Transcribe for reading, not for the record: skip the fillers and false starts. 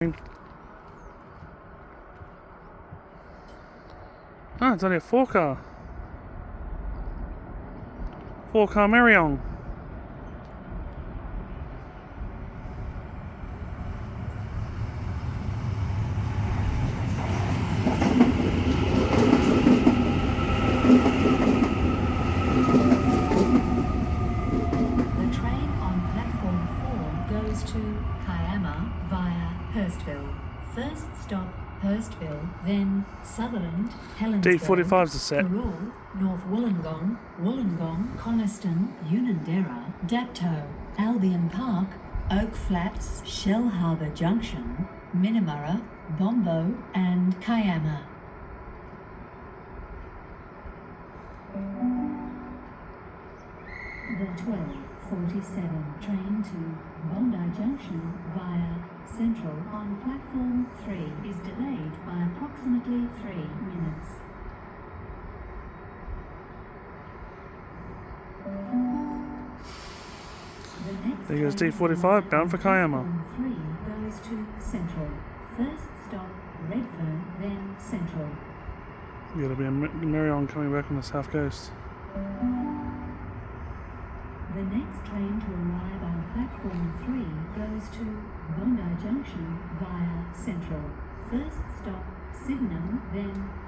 Oh, it's only a 4-car. 4-car Marion. The train on platform 4 goes to Kiama via Hurstville. First stop Hurstville, then Sutherland, Helensburgh, D45's a set. Kirrall, North Wollongong, Wollongong, Coniston, Unanderra, Dapto, Albion Park, Oak Flats, Shellharbour Junction, Minamurra, Bombo and Kiama. The 12:47 train to Bondi Junction via Central on platform 3 is delayed by approximately 3 minutes. The next There goes train D45 bound for Kiama. on platform 3 goes to Central. First stop Redfern, then Central. Yeah, there'll be a Marion coming back on the south coast. The next train to arrive on platform 3 goes to Bondi Junction via Central. First stop Sydenham, then